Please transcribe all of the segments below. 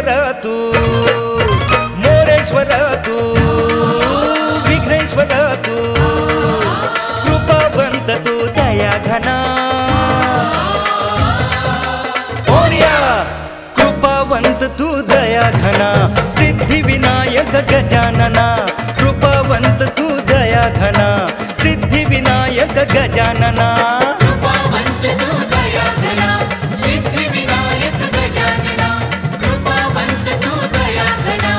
विघ्नेश्वर तू, मोरेश्वर तू, विघ्नेश्वर तू, कृपावंत तू, दया घना मोरया, कृपावंत तू, दया घना, सिद्धि विनायक गजानना, कृपावंत तू, दया घना, सिद्धि विनायक गजानना, कृपावंत तू, दया घना, सिद्धि विनायक गजानना, कृपावंत तू, दया घना,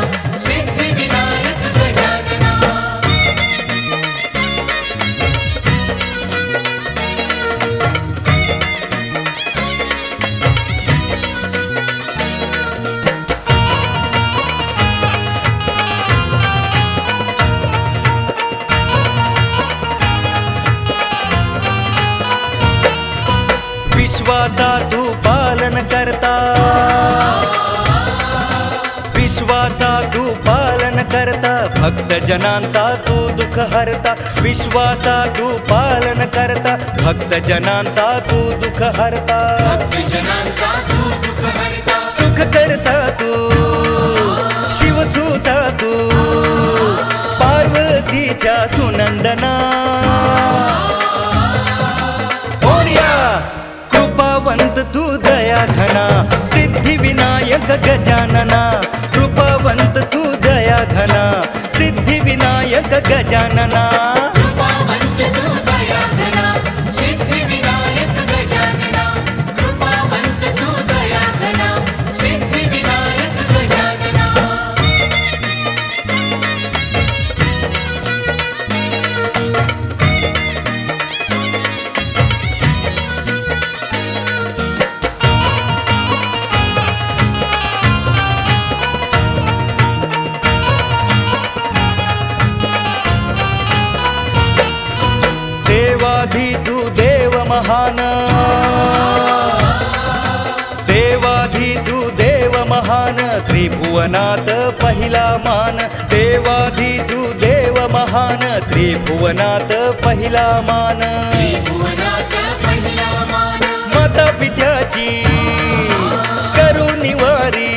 सिद्धि विनायक गजानना। विश्वाचा तू पालन करता, विश्वाचा तू पालन करता, भक्त जनांचा तू दुःख हरता, विश्वाचा तू पालन करता, भक्त जनांचा तू दुःख हरता, भक्तजनांचा तू दुःख हरता, सुख करता तू, शिवसूता तू, पार्वतीच्या सुनंदना मोरया, कृपावंत तू, दया घना, सिद्धि विनायक गजानना, कृपावंत तू, दया घना, सिद्धि विनायक गजानना, कृपावंत तू, दया घना, सिद्धि विनायक गजानना, कृपावंत तू, दया घना, सिद्धि विनायक गजानना। देवाधी तू देव महान, देवाधी तू देव महान, त्रिभुवनात पहिला मान, देवाधी तू देव महान, त्रिभुवनात पहिला मान, त्रिभुवनात पहिला मान, माता पित्याची करू निवारी,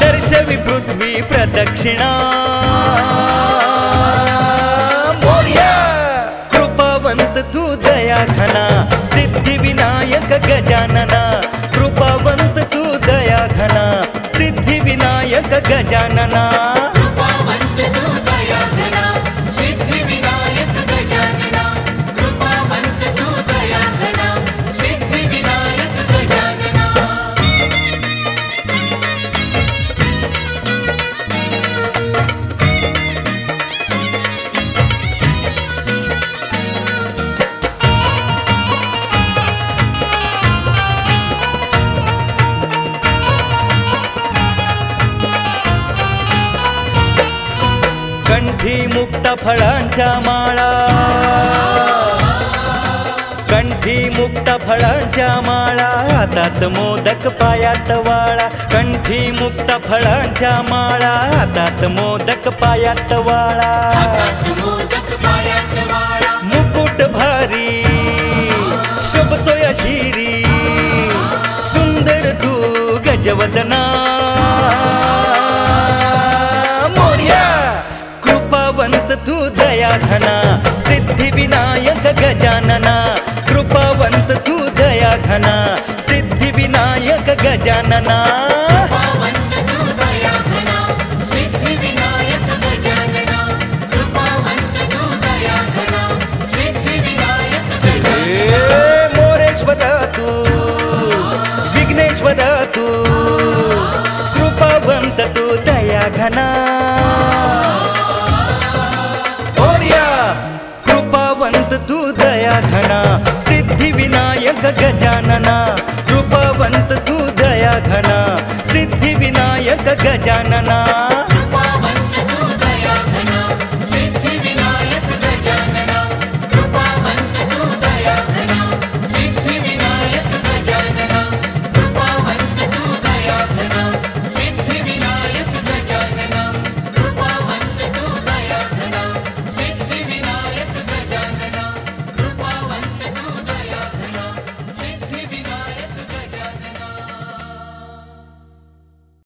दर्शवी पृथ्वी प्रदक्षिणा मोरया, कृपावंत तू, दया घना, सिद्धि विनायक गजानना, कृपावंत तू, दया घना, सिद्धि विनायक गजानना, कृपावंत तू, दया घना, सिद्धि विनायक गजानना, कृपावंत तू, दया घना, सिद्धि विनायक गजानना। कंठी मुक्त फळांच्या माळा, कंठी मुक्त फळांच्या माळा, हातात मोदक पायात वाळा, कंठी मुक्त फळांच्या माळा, हातात मोदक पायात वाळा, हातात मोदक पायात वाळा, मुकुट भारी शोभतोय शिरी, सुंदर तू गजवदना मोरया, कृपावंत तू, दया घना, सिद्धि विनायक गजानना, कृपावंत तू, दया घना, सिद्धि विनायक गजानना, कृपावंत तू, दया घना, सिद्धि विनायक गजानना, कृपावंत तू, दया घना, सिद्धि विनायक गजानना। मोरेश्वर तू, विघ्नेश्वर तू, कृपावंत तू, दया घना मोरया, कृपावंत तू, दया घना, सिद्धि विनायक गजानना, कृपावंत तू, दया घना, सिद्धि विनायक गजानना।